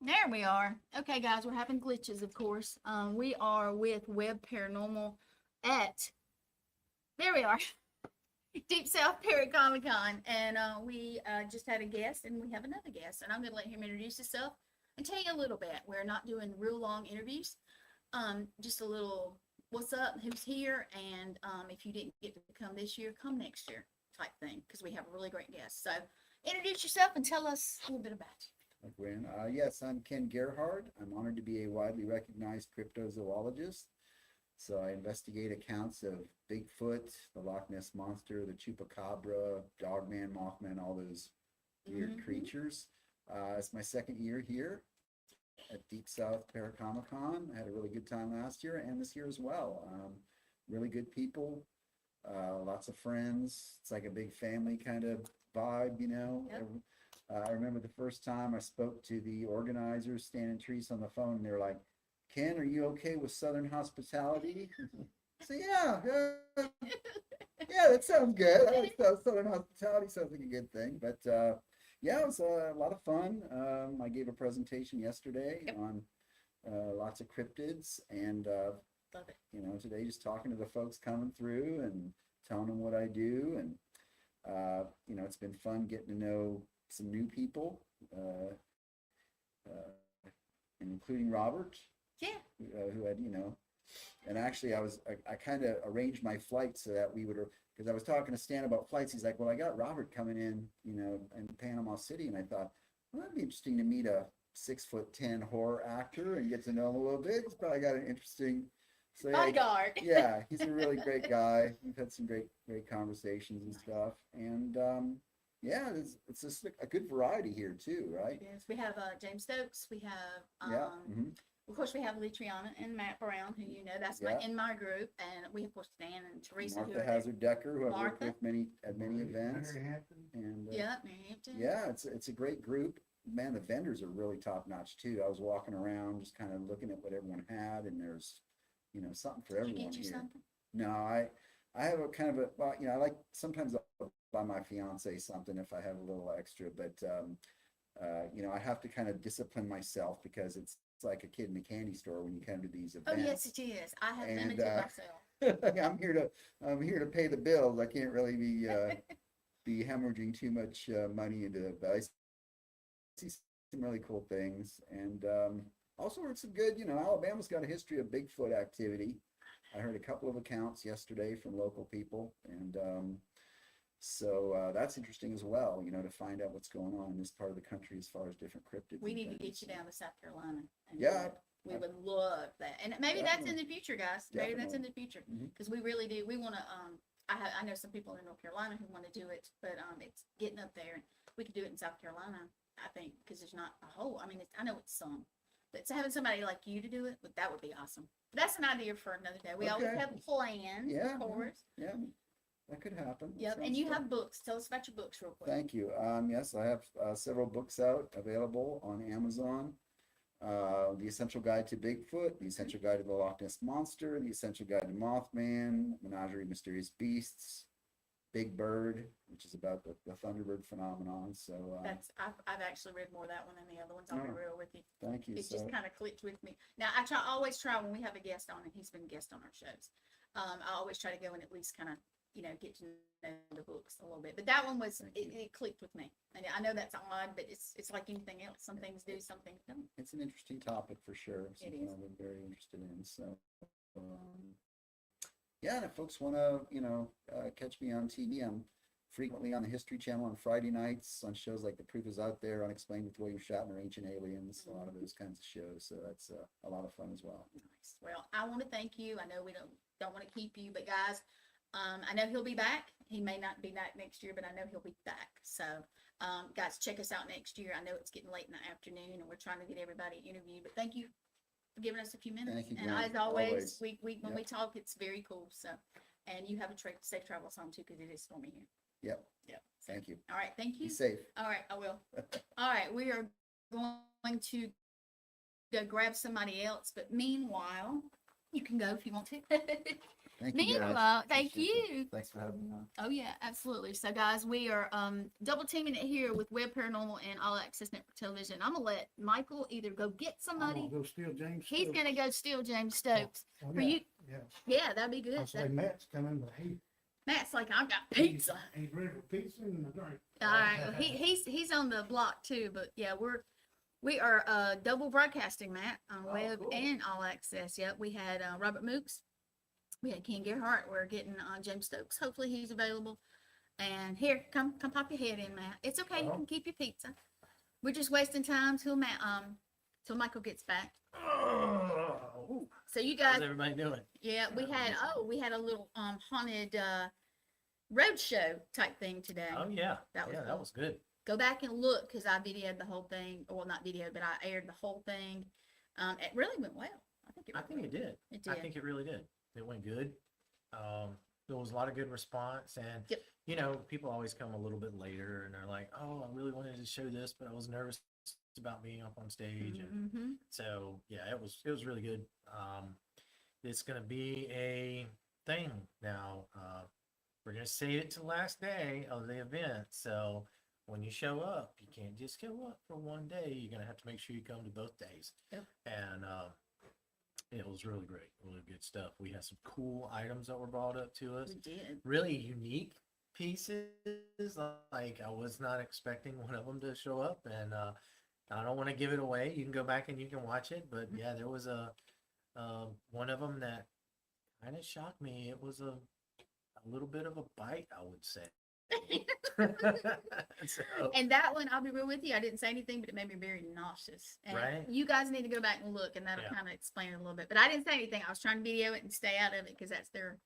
There we are. Okay, guys, we're having glitches, of course. We are with Webb Paranormal at, there we are, Deep South Paracon, and we just had a guest, and we have another guest, and I'm going to let him introduce himself and tell you a little bit. We're not doing real long interviews, just a little what's up, who's here, and if you didn't get to come this year, come next year type thing, because we have a really great guest. So introduce yourself and tell us a little bit about Gwen. Yes, I'm Ken Gerhard. I'm honored to be a widely recognized cryptozoologist. So I investigate accounts of Bigfoot, the Loch Ness Monster, the Chupacabra, Dogman, Mothman, all those you. weird creatures. It's my second year here at Deep South Paracon. I had a really good time last year and this year as well. Really good people, lots of friends. It's like a big family kind of vibe, you know. Yep. I remember the first time I spoke to the organizers, Stan and Teresa, on the phone, and they were like, Ken, are you okay with Southern hospitality? So yeah, that sounds good. I like Southern hospitality, sounds like a good thing. But yeah, it was a lot of fun. I gave a presentation yesterday Yep. on lots of cryptids, and Love it. today just talking to the folks coming through and telling them what I do, and it's been fun getting to know some new people, uh, including Robert, Yeah. who had, and actually I kind of arranged my flight so that we would, because I was talking to Stan about flights. He's like, well, I got Robert coming in, in Panama City. And I thought, well, that'd be interesting to meet a 6'10" horror actor and get to know him a little bit. He's probably got an interesting, so Bodyguard. yeah, he's a really great guy. We've had some great conversations and stuff. And yeah, it's just a good variety here too, right? Yes, we have James Stokes. We have, Yeah. Mm-hmm. of course, we have Litriana and Matt Brown, who that's Yeah. in my group, and we have, of course, Dan and Teresa. Martha Hazard Decker, who I've worked Martha. with at many events. And Yeah, Mary Hampton. yeah, it's a great group. Man, the vendors are really top notch too. I was walking around just kind of looking at what everyone had, and there's something for Did everyone you get you here. something? No, I have a kind of a, well, I like, sometimes I'll buy my fiance something if I have a little extra, but I have to kind of discipline myself because it's like a kid in a candy store when you come to these Oh, yes, events. it is. I have And limited myself. I'm here to pay the bills. I can't really be hemorrhaging too much money into it, but I see some really cool things, and also heard some good. Alabama's got a history of Bigfoot activity. I heard a couple of accounts yesterday from local people, and so that's interesting as well. To find out what's going on in this part of the country as far as different cryptids. We and need to things. get you down to South Carolina. And Yeah, we would love that, and maybe that's in the future, guys. Maybe that's in the future, Mhm. because we really do. We want to. I know some people in North Carolina who want to do it, but it's getting up there. We could do it in South Carolina, I think, because there's not a whole. I mean, I know it's some, but having somebody like you to do it, that would be awesome. But that's an idea for another day. We always Okay. have plans, Yeah, of course. yeah, that could happen. Yep, and Sounds you fun. have books. Tell us about your books real quick. Thank you. Yes, I have several books out available on Amazon. The Essential Guide to Bigfoot, The Essential Guide to the Loch Ness Monster, The Essential Guide to Mothman, Menagerie Mysterious Beasts, Big Bird, which is about the Thunderbird phenomenon. So I've actually read more of that one than the other ones. I'll be Oh. real with you. thank you. It So just kind of clicked with me. Now I always try when we have a guest on, and he's been a guest on our shows. I always try to go and at least kind of get to know the books a little bit. But that one was it clicked with me. And I know that's odd, but it's like anything else. Some things do, some things don't. it's an interesting topic for sure. Something is. I've been very interested in. So yeah, and if folks want to, catch me on TV, I'm frequently on the History Channel on Friday nights on shows like The Proof Is Out There, Unexplained with William Shatner, Ancient Aliens, a lot of those kinds of shows. So that's a lot of fun as well. Nice. Well, I want to thank you. I know we don't want to keep you, but guys, I know he'll be back. He may not be back next year, but I know he'll be back. So, guys, check us out next year. I know it's getting late in the afternoon, and we're trying to get everybody interviewed. But thank you for giving us a few minutes. Thank you, And Gwen. as always, Always. when Yep. we talk, it's very cool. So, and you have a safe travels home too, because it is stormy here. Yep. Yep. So, Thank you. all right. Thank Be you. safe. All right. I will. All right. We are going to go grab somebody else, but meanwhile, you can go if you want to. Thank you, guys. Meanwhile, thank Appreciate it. you. Thanks for having me on. Oh yeah, absolutely. So guys, we are double teaming it here with Webb Paranormal and All Access Network Television. I'm gonna let Michael either go get I'm gonna somebody. go steal James. He's Stokes. gonna go steal James Stokes. Oh, For yeah, you, yeah. yeah, that'd be I good. say Matt's coming, but Matt's like, I've got pizza. He's ready for pizza and a drink. All right, well, he's on the block too, but yeah, we are double broadcasting, Matt, on Oh, Webb cool. and All Access. Yep, we had Robert Mooks, we had Ken Gerhart. We're getting James Stokes. Hopefully he's available. And here, come pop your head in, Matt. It's okay, you can keep your pizza. We're just wasting time till till Michael gets back. Oh, So you How's guys, everybody doing? yeah, we had a little haunted road show type thing today. Oh yeah, That was yeah, cool. that was good. Go back and look because I videoed the whole thing. Well, not videoed, but I aired the whole thing. It really went well. I think it. I Went think well. it did. It did. I think it really did. It went good. There was a lot of good response, and Yep. you know, people always come a little bit later, and they're like, "Oh, I really wanted to show this, but I was nervous about being up on stage." And Mhm. so, yeah, it was really good. It's gonna be a thing now. We're gonna save it to the last day of the event, so when you show up, you can't just show up for one day. You're gonna have to make sure you come to both days. Yep. And it was really great, really good stuff. We had some cool items that were brought up to us, We did. really unique pieces. Like I was not expecting one of them to show up, and I don't want to give it away. You can go back and you can watch it, but yeah, there was a one of them that kind of shocked me. It was a little bit of a bite, I would say. So, And that one, I'll be real with you. I didn't say anything, but it made me very nauseous. And Right. you guys need to go back and look, and that'll Yeah. kind of explain it a little bit. But I didn't say anything. I was trying to video it and stay out of it because that's their,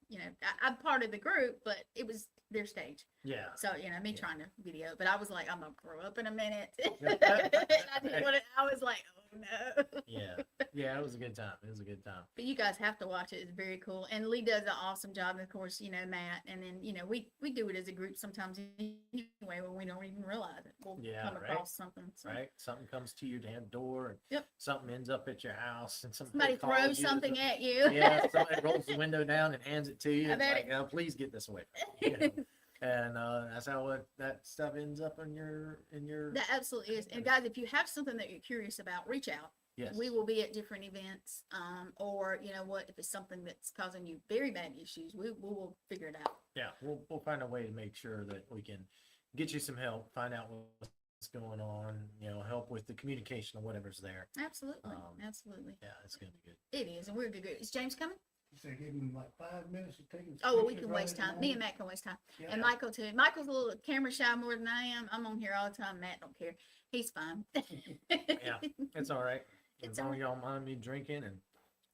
I'm part of the group, but it was their stage. yeah, So, me Yeah. trying to video, but I was like, I'm gonna grow up in a minute. I didn't want to, I was like, oh no. yeah, it was a good time. It was a good time. But you guys have to watch it. It's very cool. And Lee does an awesome job. And of course, Matt. And then, we do it as a group sometimes anyway when we don't even realize it. We'll Yeah, come right. across something. So. Right? Something comes to your damn door, and Yep. something ends up at your house, and Somebody calls throws you. something at you. Yeah, somebody rolls the window down and hands it to you. I It's bet like, oh, please get this away from me. And that's how that stuff ends up in your That absolutely is. And guys, if you have something that you're curious about, reach out. yes. We will be at different events. Or you know what, if it's something that's causing you very bad issues, we will figure it out. Yeah, we'll find a way to make sure that we can get you some help, find out what's going on, help with the communication or whatever's there. Absolutely. Um, Absolutely. Yeah, it's gonna be good. It is. And we're a good group. Is James coming? you say give him like 5 minutes to take his Oh, well, we pictures can right waste at the time. Me and moment? Matt can waste time. Yeah. And Michael too. Michael's a little camera shy more than I am. I'm on here all the time. Matt don't care. He's fine. Yeah, it's all right. It's As long as y'all mind me drinking, and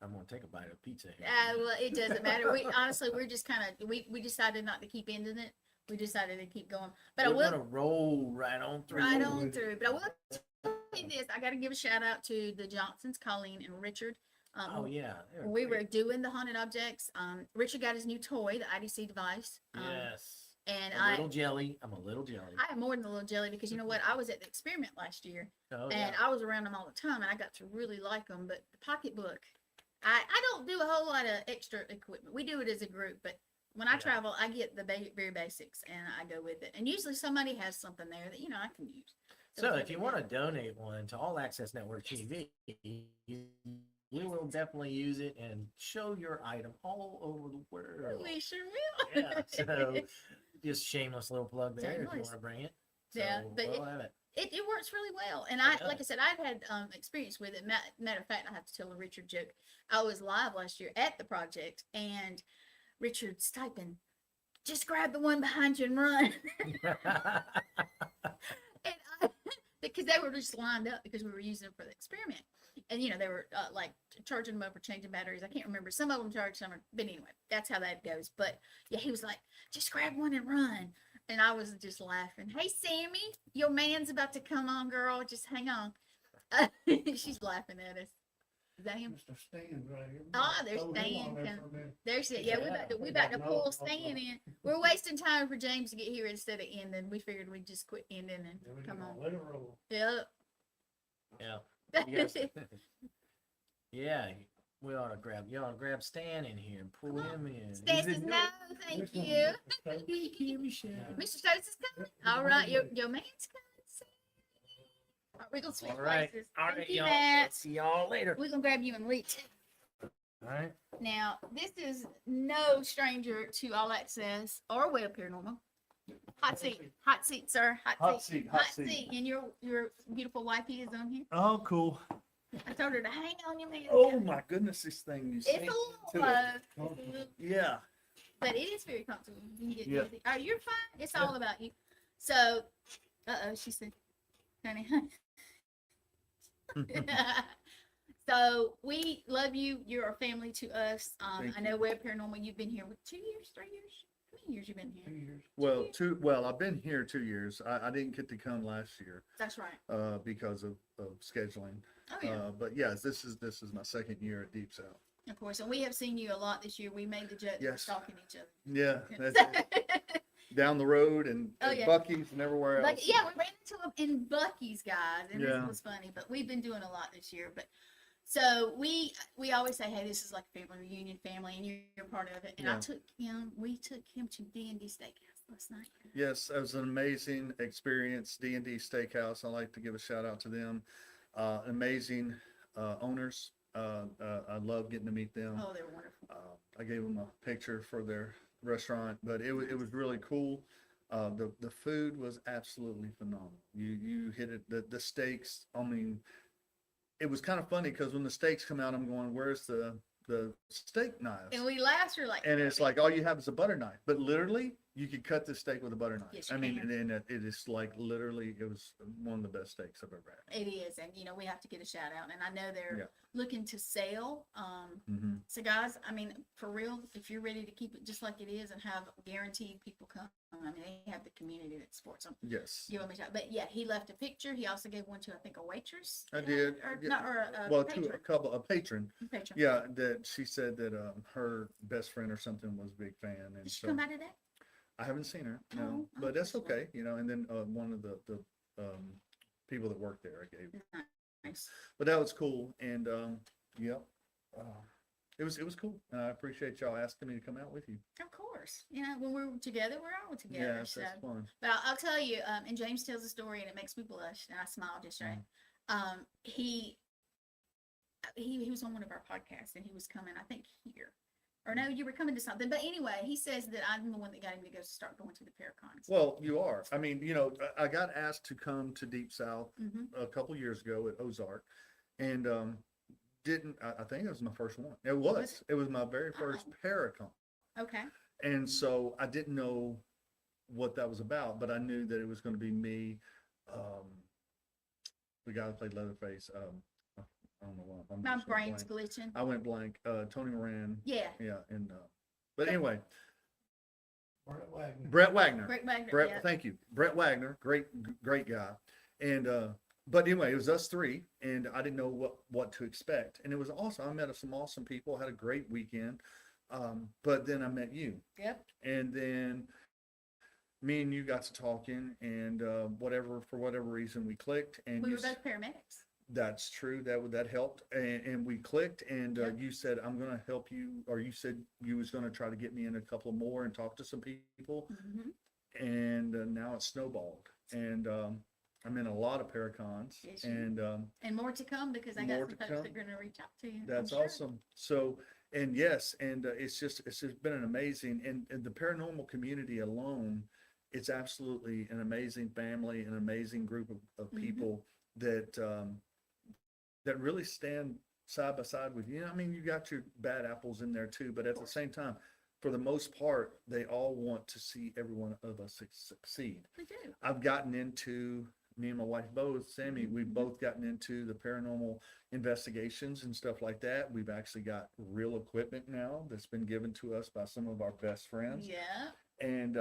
I'm gonna take a bite of pizza here. Well, it doesn't matter. We honestly, we're just kind of we decided not to keep ending it. We decided to keep going. But I We're will gonna roll right on through. right Roll on with it. through. But I will tell you this: I got to give a shout out to the Johnsons, Colleen and Richard. Oh yeah. they When we were great. doing the haunted objects. Richard got his new toy, the IDC device. Yes. And A little jelly. I'm a little jelly. I am more than a little jelly because you know what? I was at the experiment last year. Oh And yeah. I was around them all the time, and I got to really like them. But the pocketbook, I don't do a whole lot of extra equipment. We do it as a group, but when I Yeah. travel, I get the very basics, and I go with it. And usually somebody has something there that I can use. So it's if you really want to good. donate one to All Access Network TV, we will definitely use it and show your item all over the world. We sure will. Yeah. So just shameless little plug there if you Shameless. want to bring it. Yeah, So but we'll have it. It works really well. And It like I does. said, I've had experience with it. Matter of fact, I have to tell a Richard joke. I was live last year at the project, and Richard's typing, just grab the one behind you and run. And because they were just lined up because we were using them for the experiment. And, they were like charging them up or changing batteries. I can't remember. Some of them charged, some are, but anyway, that's how that goes. But yeah, he was like, just grab one and run. And I was just laughing. Hey, Sammy, your man's about to come on, girl. Just hang on. She's laughing at us. Is that him? Mr. Stan's right here. Ah, there's Throw him Stan on there coming. for a minute. There's it. Yeah, we about to pull Stan in. We're wasting time for James to get here instead of ending. We figured we'd just quit ending Then we and come can on. let it roll. Yep. Yeah. You guys- yeah. we ought to grab Stan in here and pull him in. Stan He's says in- no, thank Which one? you. Okay. Thank you, Michelle. Mr. Stokes is coming. All right, your man's coming. All right, we're gonna switch All right, places. all Thank right, you, y'all. Matt. See y'all later. We're gonna grab you and Lee too. All right. Now, this is no stranger to All Access or Webb Paranormal. Hot seat, sir. Hot seat. And your beautiful wifey is on here. Oh, cool. I told her to hang on your man. Oh my goodness, this thing. You It's see? a little to low, it. it's a little- Yeah. but it is very comfortable. You can get Yeah. easy. Oh, you're fine. It's all about you. So, she said, honey. So we love you. You're a family to us. Thank I know Webb Paranormal. You've been here with 2 years, 3 years. How many years you been 2 here? years. Well, I've been here 2 years. I didn't get to come last year That's right. because of scheduling. Oh yeah, But yes, this is my second year at Deep South. of course. And we have seen you a lot this year. We made the joke that we're Yes. stalking each other. Yeah, that's it. Down the road and Oh, at yeah. Buc-ee's and everywhere else. But yeah, we ran into him in Buc-ee's, guys, and Yeah. this was funny. But we've been doing a lot this year. But so we always say, hey, this is like a family reunion, family, and you're part of it. And Yeah. we took him to D&D Steakhouse last night. Yes, it was an amazing experience. D&D Steakhouse. I like to give a shout out to them. Amazing owners. I love getting to meet them. Oh, they were wonderful. I gave them a picture for their restaurant, but it was really cool. The food was absolutely phenomenal. You hit it. The steaks. I mean, it was kind of funny because when the steaks come out, I'm going, "Where's the steak knives?" And we laughed. We're like, And it's like all you have is a butter knife, but literally you could cut the steak with a butter knife. Yes, I you mean, can. and it is like literally, it was one of the best steaks I've ever had. it is, and we have to get a shout out. And I know they're Yeah. looking to sell. Hmm. So guys, I mean, for real, if you're ready to keep it just like it is and have guaranteed people come, I mean, they have the community that supports them. Yes, Give them a shout. But yeah, he left a picture. He also gave one to, I think, a waitress. I did. Or, Yeah. not, or a well, patron. to a patron. Patron. Yeah, that she said that her best friend or something was a big fan, and Did she so come out today? I haven't seen her, no, Oh, but that's okay. okay, And then one of the people that worked there, I gave, Nice. but that was cool, and yep, it was cool, and I appreciate y'all asking me to come out with you. Of course. When we're together, we're all together. Yeah, So. that's fun. But I'll tell you, and James tells a story, and it makes me blush, and I smile just right. He was on one of our podcasts, and he was coming, I think, here. Or no, you were coming to something. But anyway, he says that I'm the one that got him to go start going to the Paracons. Well, you are. I mean, I got asked to come to Deep South Hmm. a couple years ago at Ozark, and I think it was my first one. It was my very first Paracon. Okay. And so I didn't know what that was about, but I knew that it was going to be me, the guy that played Leatherface. I don't know why. I'm My just going brain's blank. glitching. I went blank. Tony Moran. Yeah. Yeah, and but anyway, Brett Wagner. Brett Wagner. Greg Wagner. Brett, Yeah. thank you, Brett Wagner. Great guy. And but anyway, it was us three, and I didn't know what to expect, and it was awesome. I met some awesome people. Had a great weekend. But then I met you. Yep. And then me and you got to talking, and for whatever reason we clicked, and We you were both paramedics. that's true, that helped, and we clicked, and Yep. you said I'm going to help you, or you said you was going to try to get me in a couple more and talk to some people, Hmm. and now it's snowballed, and I'm in a lot of Paracons, Yes, you and And more to come, because I More got some to folks come. that are going to reach out to you. I'm that's sure. awesome. So, and yes, and it's just been an amazing, and the paranormal community alone, it's absolutely an amazing family, an amazing group of Mhm. people that that really stand side by side with you. I mean, you got your bad apples in there too, but at the same time, for the most part, they all want to see every one of us succeed. We do. I've gotten into, me and my wife both, Sammy, we've Mhm. both gotten into the paranormal investigations and stuff like that. We've actually got real equipment now that's been given to us by some of our best friends, Yeah. and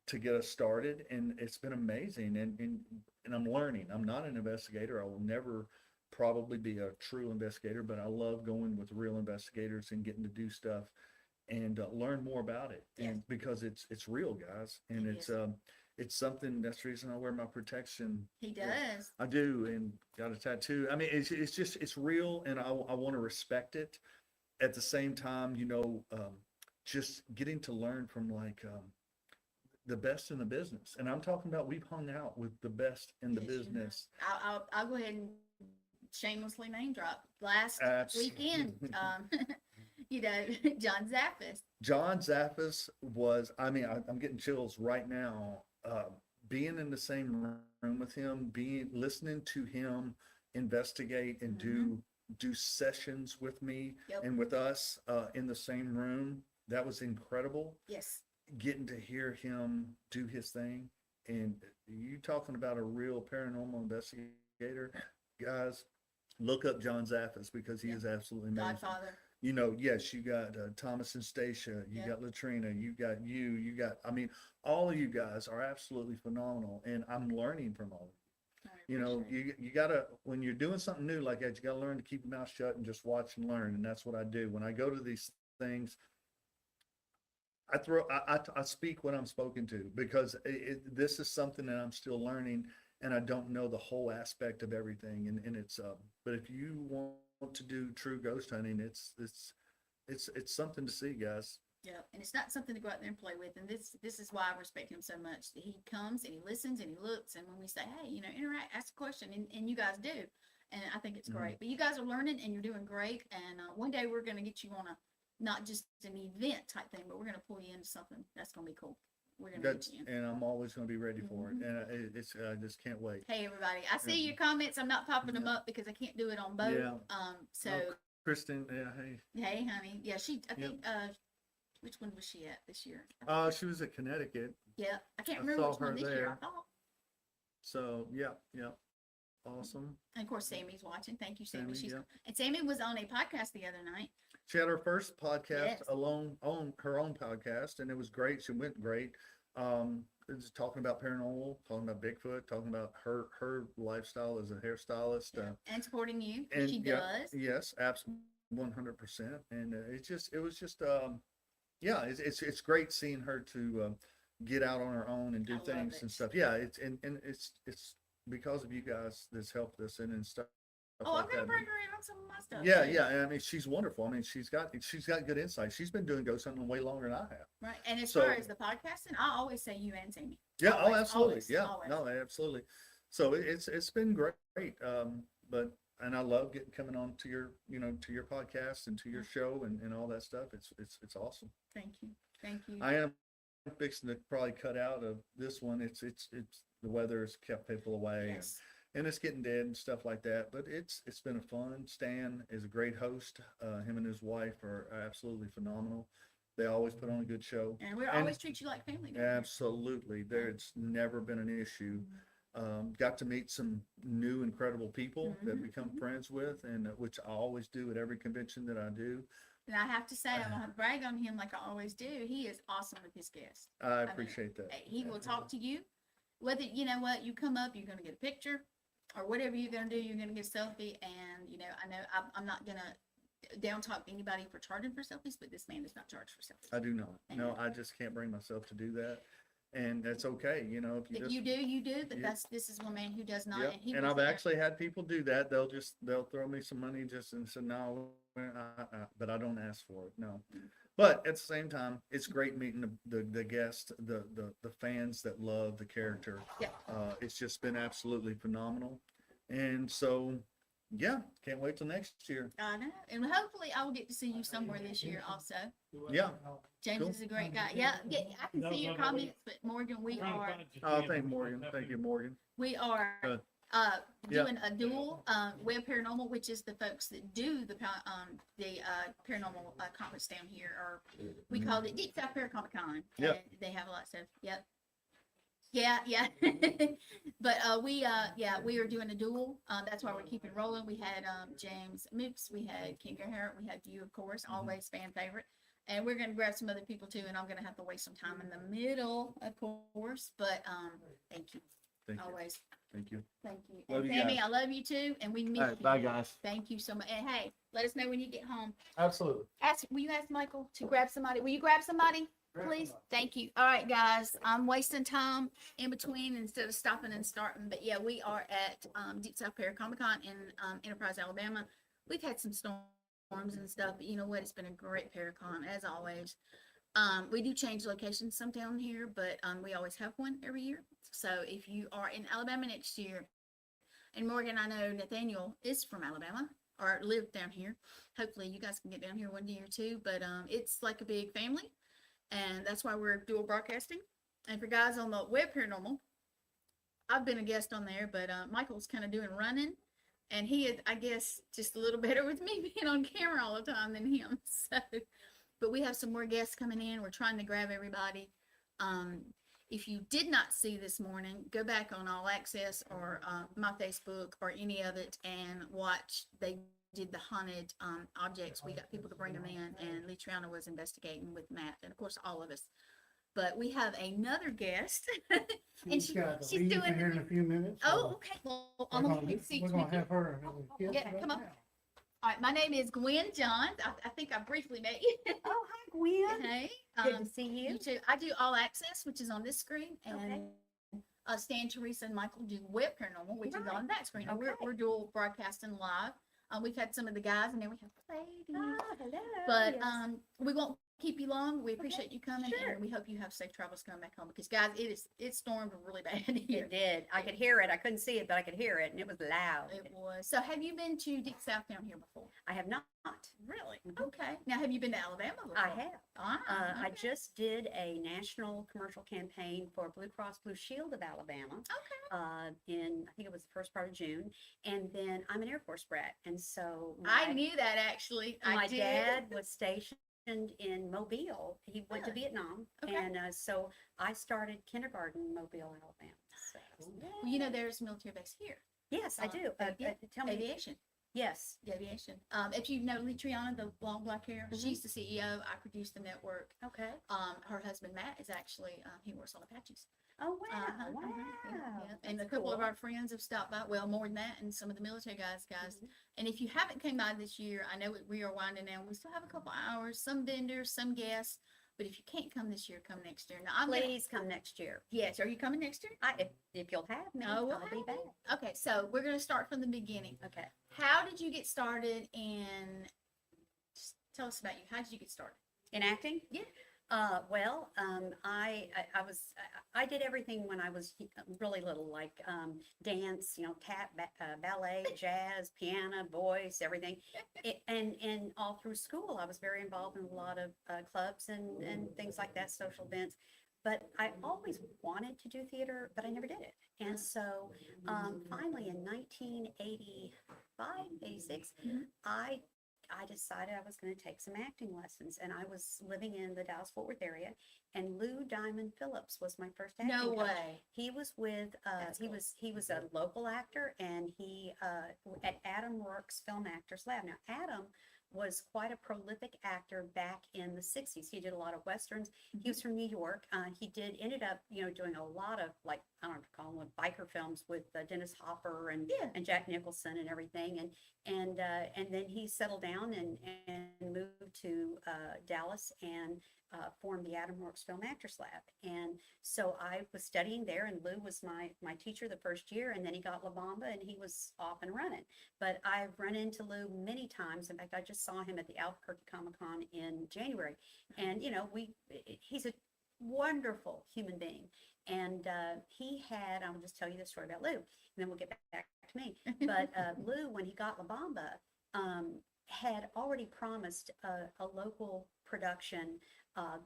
to get us started, and it's been amazing, and I'm learning. I'm not an investigator. I will never probably be a true investigator, but I love going with real investigators and getting to do stuff and learn more about it, Yeah. and because it's real, guys, and It it's is. it's something, that's the reason I wear my protection. He Yeah. does. I do, and got a tattoo. I mean, it's just, it's real, and I want to respect it. At the same time, just getting to learn from the best in the business. And I'm talking about, we've hung out with the best in the Yes, you have. business. I'll go ahead and shamelessly name drop. Last Absolutely. weekend, John Zappis. John Zappis was, I mean, I'm getting chills right now. Being in the same room with him, listening to him investigate and do sessions with me Yep. and with us in the same room, that was incredible. Yes. Getting to hear him do his thing, and you talking about a real paranormal investigator, guys, look up John Zappis, because he Yeah. is absolutely amazing. Godfather. Yes, you got Thomas and Stacia, you Yeah. got Latrina, you got, I mean, all of you guys are absolutely phenomenal, and I'm learning from all of you. I appreciate it. You gotta, when you're doing something new like that, you gotta learn to keep your mouth shut and just watch and learn, and that's what I do. When I go to these things, I speak what I'm spoken to, because this is something that I'm still learning, and I don't know the whole aspect of everything. And it's, but if you want to do true ghost hunting, it's something to see, guys. Yeah, and it's not something to go out there and play with. And this is why I respect him so much. That he comes and he listens and he looks, and when we say, hey, interact, ask a question, and you guys do, and I think it's great. But you guys are learning and you're doing great. And one day we're gonna get you on a, not just an event type thing, but we're gonna pull you into something that's gonna be cool. We're gonna get you in. And I'm always going to be ready for it, and I just can't wait. Hey everybody, I see your comments. I'm not popping them up because I can't do it on both. Yeah. So Kristen, yeah, hey. hey, honey, yeah, I Yep. think which one was she at this year? She was at Connecticut, Yeah, I can't I remember saw which one her this year. there. I thought. so yeah, awesome. And of course, Sammy's watching. Thank you, Sammy. Sammy, yeah. And Sammy was on a podcast the other night. She had her first podcast Yes. alone, on her own podcast, and it was great. She went great. Just talking about paranormal, talking about Bigfoot, talking about her lifestyle as a hairstylist. And supporting you. And She yeah, does. Yes, absolutely, 100%. And it was just, it's great seeing her to get out on her own and I do love things it. and stuff. Yeah, it's because of you guys that's helped us and stuff. Oh, like I'm gonna that. bring her in on some of my stuff. Yeah, too. yeah. I mean, she's wonderful. I mean, she's got good insight. She's been doing ghost hunting way longer than I have. Right. And as So- far as the podcasting, I always say you and Sammy. Yeah. Always, Absolutely. always, Yeah. always. No, absolutely. So it's been great. And I love coming on to your podcast and to your show and all that stuff. It's awesome. Thank you. Thank you. I am fixing to probably cut out of this one. It's the weather has kept people away. Yes. And it's getting dead and stuff like that, but it's been a fun. Stan is a great host. Him and his wife are absolutely phenomenal. They always put on a good show. And we always treat you like family. don't we? Absolutely, there's never been an issue. Got to meet some new incredible people that become friends with, and which I always do at every convention that I do. And I have to say, I'm gonna brag on him like I always do. He is awesome with his guests. I mean, appreciate that. He will talk to you. Whether you know what, you come up, you're gonna get a picture, or whatever you're gonna do, you're gonna get a selfie. And I know I'm not gonna down talk anybody for charging for selfies, but this man does not charge for selfies. I do not. No, I just can't bring myself to do that, and that's okay. If you If just, you do, but Yeah. this is one man who does not. Yep. And he And was I've there. actually had people do that. They'll throw me some money just and say no, but I don't ask for it. No. But at the same time, it's great meeting the guests, the fans that love the character. Yeah. It's just been absolutely phenomenal. And so, yeah, can't wait till next year. I know, and hopefully I will get to see you somewhere this year also. Yeah. James Cool. is a great guy. Yeah, I can see your comments, but Morgan, we are Thank Morgan. Thank you, Morgan. doing a dual Webb Paranormal, which is the folks that do the paranormal conference down here, or we call it Deep South Paracon. Yep. And they have a lot of stuff. Yep. Yeah. But we are doing a duel. That's why we're keeping rolling. We had James Mooks, we had King Garrett, we had you, of course, always fan favorite. And we're gonna grab some other people too, and I'm gonna have to waste some time in the middle, of course. But thank you. Thank you. Always. Thank you. Thank you. Love And you Sammy, guys. I love you too, and we miss All right, you. bye, guys. Thank you so much. And hey, let us know when you get home. Absolutely. Will you ask Michael to grab somebody? Will you grab somebody? Please, thank you. All right, guys, I'm wasting time in between instead of stopping and starting. But yeah, we are at Deep South Paracon in Enterprise, Alabama. We've had some storms and stuff, but you know what? It's been a great Paracon as always. We do change locations some down here, but we always have one every year. So if you are in Alabama next year, and Morgan, I know Nathaniel is from Alabama or lived down here. Hopefully you guys can get down here one day or two, but it's like a big family, and that's why we're dual broadcasting. And for guys on the Webb Paranormal, I've been a guest on there, but Michael's kind of doing running, and he is, I guess, just a little better with me being on camera all the time than him. So, but we have some more guests coming in. We're trying to grab everybody. If you did not see this morning, go back on All Access or my Facebook or any of it and watch. They did the haunted objects. We got people to bring them in, and Litriana was investigating with Matt, and of course all of us. But we have another guest, and She's got to she's leave doing. here in a few minutes. Oh, okay. Well, I'm we're gonna gonna, take seats we're gonna with you. have her. And Yeah, come on. All right, my name is Gwen Johns. I think I briefly met you. Oh, hi, Gwen. Hey, Good to see you. you too. I do All Access, which is on this screen, and Okay. Stan, Teresa, and Michael do Web Paranormal, which is Right. on that screen. And Okay. we're dual broadcasting live. We've had some of the guys, and then we have ladies. Oh, hello. But Yes. we won't keep you long. We appreciate you coming, Sure. and we hope you have safe travels coming back home. Because guys, it stormed really bad here. It did. I could hear it. I couldn't see it, but I could hear it, and it was loud. It was. So, have you been to Deep South down here before? I have not. Really? Mhm. Okay. Now, have you been to Alabama before? I have. Ah, I okay. just did a national commercial campaign for Blue Cross Blue Shield of Alabama. In I think it was the first part of June, and then I'm an Air Force brat, and so I knew that actually. I my did. dad was stationed in Mobile. He went to Really? Vietnam, Okay. and so I started kindergarten in Mobile, Alabama. So, Well, you know, there's a military base here. yes, I do. Yeah, Tell me. Aviation. Yes. The aviation. If you know Litriana, the long black hair, Mhm. she's the CEO. I produce the network. Okay. Her husband Matt is actually he works on Apaches. Oh wow! Uh-huh, Wow. yeah. And a That's couple of cool. our friends have stopped by. Well, more than that, and some of the military guys. Mhm. And if you haven't came by this year, I know we are winding down. We still have a couple hours. Some vendors, some guests. But if you can't come this year, come next year. Now I'm gonna, Please come next year. yes. Are you coming next year? If you'll have me, Oh, we'll I'll be have back. you. Okay, so we're gonna start from the beginning. Okay. How did you get started in? Just tell us about you. How did you get started? In acting? Yeah. Well, I did everything when I was really little, like dance, tap, ballet, jazz, piano, voice, everything. And all through school, I was very involved in a lot of clubs and things like that, social events. But I always wanted to do theater, but I never did it. And so finally in 1985, 86, Mhm. I decided I was going to take some acting lessons, and I was living in the Dallas-Fort Worth area, and Lou Diamond Phillips was my first acting No coach. way. He was with That's cool. he was a local actor, and he at Adam Rourke's Film Actors Lab. Now Adam was quite a prolific actor back in the 60s. He did a lot of westerns. He was from New York. He ended up doing a lot of, like, I don't know what to call them, biker films with Dennis Hopper and Yeah. Jack Nicholson and everything. And then he settled down and moved to Dallas and formed the Adam Rourke's Film Actors Lab. And so I was studying there, and Lou was my teacher the first year, and then he got La Bamba and he was off and running. But I've run into Lou many times. In fact, I just saw him at the Albuquerque Comic-Con in January. And, he's a wonderful human being. And I'll just tell you the story about Lou, and then we'll get back to me. But Lou, when he got La Bamba, had already promised a local production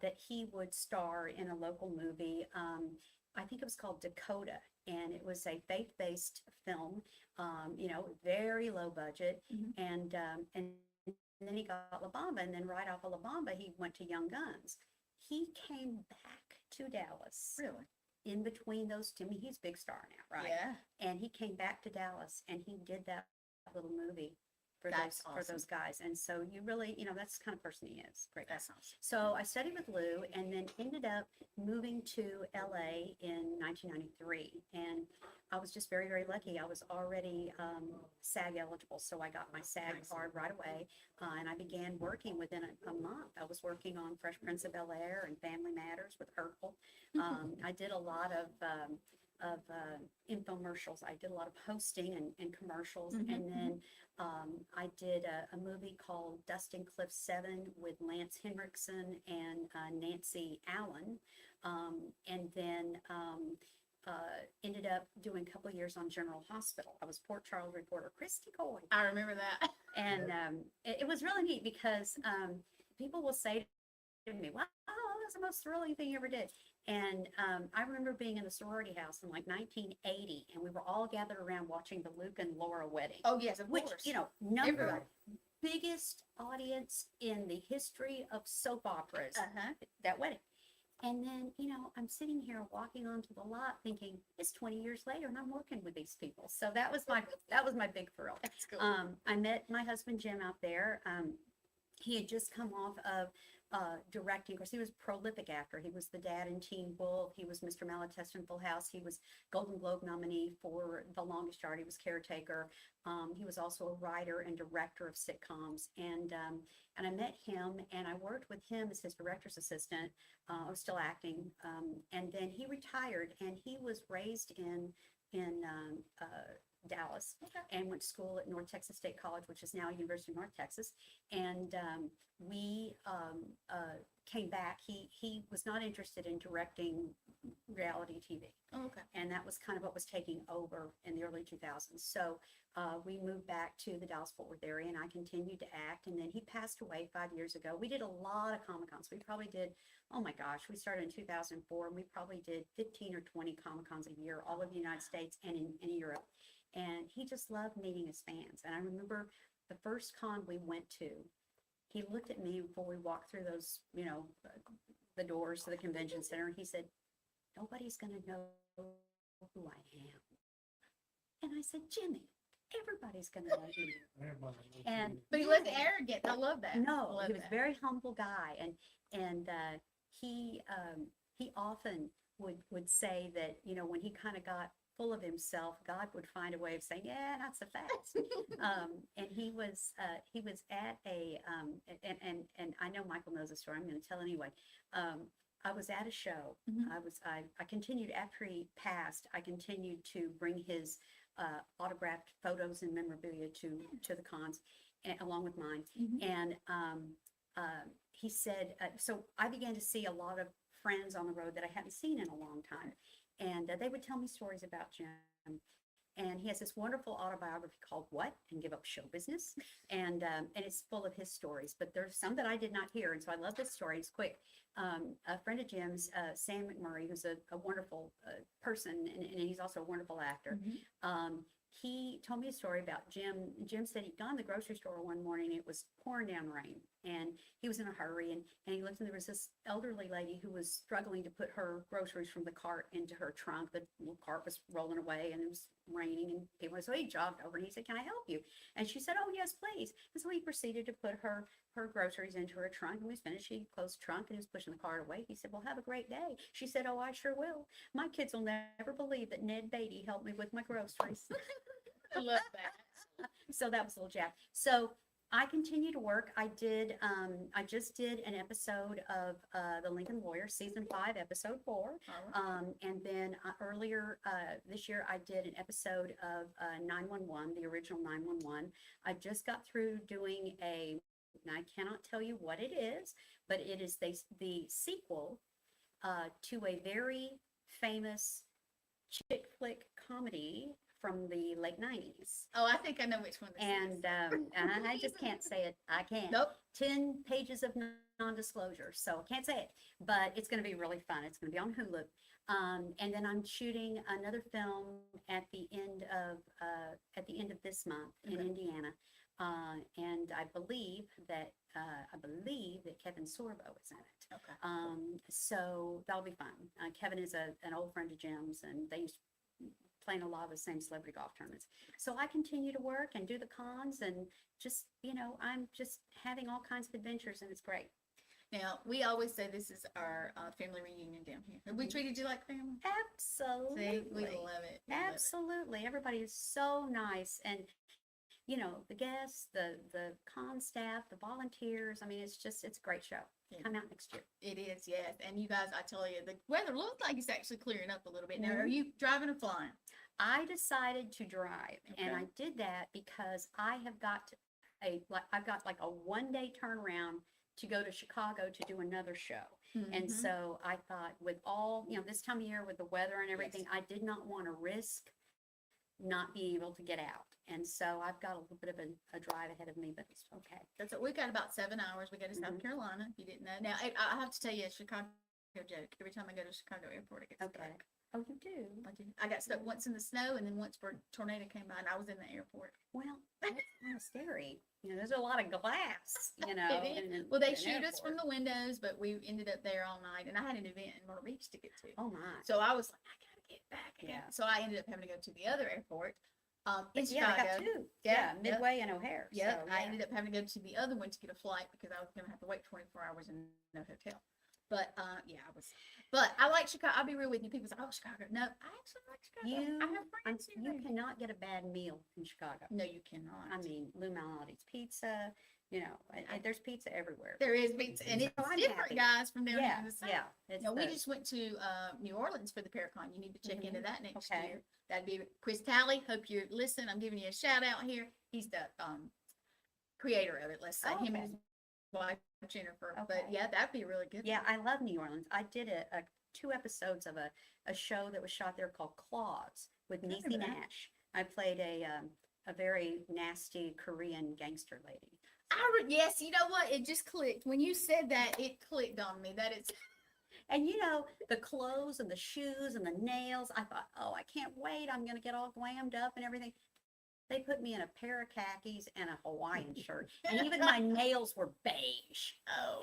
that he would star in a local movie. I think it was called Dakota, and it was a faith-based film, very low budget. Mhm. And then he got La Bamba, and then right off of La Bamba, he went to Young Guns. He came back to Dallas Really? in between those two. I mean, he's a big star now, right? Yeah. And he came back to Dallas, and he did that little movie. That's for those guys. And so you really, that's the kind of person he is. Great guy. That's awesome. So I studied with Lou and then ended up moving to LA in 1993. And I was just very, very lucky. I was already SAG eligible. So I got my SAG card right away. And I began working within a month. I was working on Fresh Prince of Bel-Air and Family Matters with Urkel. I did a lot of infomercials. I did a lot of hosting and commercials. Mhm, And then I did a movie called Dust and Cliff 7 with Lance Henriksen and Nancy Allen. And then ended up doing a couple of years on General Hospital. I was Port Charles reporter Christy Coy. I remember that. And it was really neat because people will say to me, wow, that's the most thrilling thing you ever did. And I remember being in the sorority house in like 1980, and we were all gathered around watching the Luke and Laura wedding. Oh, yes, of Which, course. number Everybody. biggest audience in the history of soap operas, Uh-huh. that wedding. And then, I'm sitting here walking onto the lot thinking, it's 20 years later and I'm working with these people. So that was my big thrill. That's cool. I met my husband Jim out there. He had just come off of directing. Of course, he was a prolific actor. He was the dad in Teen Wolf. He was Mr. Malatesta in Full House. He was Golden Globe nominee for The Longest Yard. He was Caretaker. He was also a writer and director of sitcoms. And I met him, and I worked with him as his director's assistant. I was still acting, and then he retired, and he was raised in Dallas, and went to school at North Texas State College, which is now University of North Texas. And we came back. He was not interested in directing reality TV. Oh, okay. And that was kind of what was taking over in the early 2000s. So we moved back to the Dallas-Fort Worth area, and I continued to act. And then he passed away 5 years ago. We did a lot of Comic-Cons. We probably did, oh my gosh, we started in 2004, and we probably did 15 or 20 Comic-Cons a year, all over the United States and in Europe. And he just loved meeting his fans. And I remember the first con we went to, he looked at me before we walked through those, the doors to the convention center. And he said, nobody's going to know who I am. And I said, Jimmy, everybody's going to know who you are. Everybody knows And you. But he wasn't arrogant. I love that. no, Love he was that. a very humble guy, and he often would say that when he kind of got full of himself, God would find a way of saying, yeah, not so fast. And he was at a and I know Michael knows the story. I'm going to tell anyway. I was at a show. Mhm. I continued after he passed. I continued to bring his autographed photos and memorabilia to the cons, along with mine. Mhm. And he said, so I began to see a lot of friends on the road that I hadn't seen in a long time. And they would tell me stories about Jim. And he has this wonderful autobiography called What? And Give Up Show Business. And it's full of his stories, but there's some that I did not hear. And so I love this story. It's quick. A friend of Jim's, Sam McMurray, who's a wonderful person, and he's also a wonderful actor. Mhm. He told me a story about Jim. Jim said he'd gone to the grocery store one morning. It was pouring down rain, and he was in a hurry. And he looked, and there was this elderly lady who was struggling to put her groceries from the cart into her trunk. The little cart was rolling away, and it was raining. And people, so he jogged over, and he said, "Can I help you?" And she said, "Oh yes, please." And so he proceeded to put her groceries into her trunk. And when he was finished, she closed the trunk, and he was pushing the cart away. He said, "Well, have a great day." She said, "Oh, I sure will. My kids will never believe that Ned Beatty helped me with my groceries." I love that. So that was a little Jack. So I continue to work. I just did an episode of The Lincoln Lawyer, season 5, episode 4. All right. And then earlier this year, I did an episode of 911, the original 911. I just got through doing and I cannot tell you what it is, but it is the sequel to a very famous chick flick comedy from the late 90s. Oh, I think I know which one this is. And I just can't say it. I can't. Nope. 10 pages of non-disclosure, so I can't say it. But it's going to be really fun. It's going to be on Hulu. And then I'm shooting another film at the end of this month in Okay. Indiana. And I believe that Kevin Sorbo is in it. Okay. So that'll be fun. Kevin is an old friend of Jim's, and they used to playing a lot of the same celebrity golf tournaments. So I continue to work and do the cons and just, I'm just having all kinds of adventures and it's great. Now, we always say this is our family reunion down here. Have we treated you like family? Absolutely. See, we love it. We love it. Absolutely. Everybody is so nice. And, the guests, the con staff, the volunteers. I mean, it's a great show. Yeah. Come out next year. It is, yes. And you guys, I tell you, the weather looks like it's actually clearing up a little bit. Now, are Mhm. you driving or flying? I decided to drive and I Okay. did that because I have got I've got like a 1-day turnaround to go to Chicago to do another show. And Mhm. so I thought with all, this time of year with the weather and everything, I did not want to risk not being able to get out. And so I've got a little bit of a drive ahead of me, but it's okay. That's what, we've got about 7 hours. We go to South Mhm. Carolina, if you didn't know. Now, I have to tell you a Chicago joke. Every time I go to Chicago airport, I get Okay. stuck. Oh, you do? I got stuck once in the snow and then once where a tornado came by and I was in the airport. Well, that's kind of scary. There's a lot of glass, It is. in Well, they an shoot us from airport. the windows, but we ended up there all night and I had an event in Myrtle Beach to get to. Oh, my. So I was like, I gotta get back. Yeah. So I ended up having to go to the other airport, in Yeah, I got Chicago. two. Yeah, Yeah, yep. Midway and O'Hare. Yeah, So, I ended up having to go to the other one to get a flight because I was gonna have to wait 24 hours in no hotel. But yeah, but I like Chicago. I'll be real with you. People say, "Oh, Chicago." No, I actually like Chicago. I have friends here. You cannot get a bad meal in Chicago. No, you cannot. I mean, Lou Malnati's pizza, there's pizza everywhere. There is pizza, and it's So I'm different, happy. guys, from down here Yeah, in the south. yeah. It's No, we the- just went to New Orleans for the Paracon. You need to check into that next Okay. year. That'd be Chris Talley. Hope you're listening. I'm giving you a shout out here. He's the creator of it. Let's say him and his wife Jennifer. But Okay. yeah, that'd be really good. Yeah, I love New Orleans. I did a 2 episodes of a show that was shot there called Claws with remember Niecy that. Nash. I played a very nasty Korean gangster lady. Yes, you know what? It just clicked when you said that. It clicked on me. That it's And the clothes and the shoes and the nails, I thought, oh, I can't wait. I'm going to get all glammed up and everything. They put me in a pair of khakis and a Hawaiian shirt. And even my nails were beige.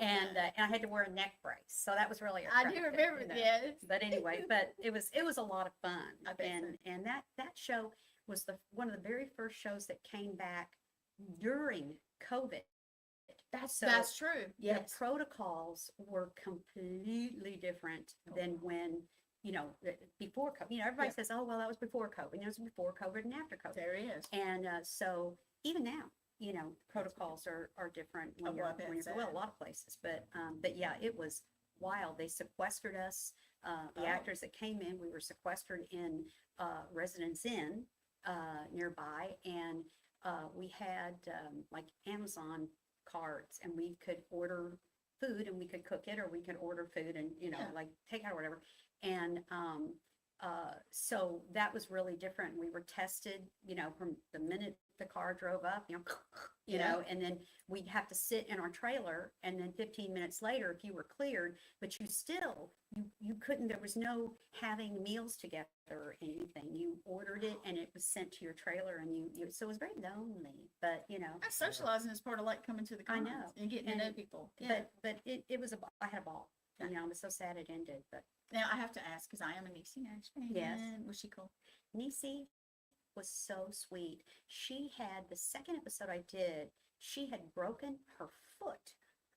And I had to wear a neck brace. So that was really I do attractive, remember. Yes. But anyway, it was a lot of fun. I bet so. And that show was one of the very first shows that came back during COVID. That's true. The Yes. protocols were completely different than when, before COVID. Everybody Yeah. says, oh, well, that was before COVID. It was before COVID and after COVID. There is. And so even now, protocols are different when Oh, you're, well, I bet when you're, well, a lot of places. But yeah, it was wild. They sequestered us, the Oh. actors that came in, we were sequestered in Residence Inn nearby. And we had like Amazon cards and we could order food and we could cook it or we could order food and, Yeah. like take out or whatever. And so that was really different. We were tested, from the minute the car drove up, Yeah. and then we'd have to sit in our trailer and then 15 minutes later, if you were cleared, but you couldn't, there was no having meals together or anything. You ordered it and it was sent to your trailer and so it was very lonely, but That's socializing is part of like coming to the I cons know. and getting to know And- people. Yeah. but it was I had a ball. I was so sad it ended, but Now I have to ask because I am a Niecy Nash fan. Yes. Was she cool? Niecy was so sweet. She had the second episode I did, she had broken her foot.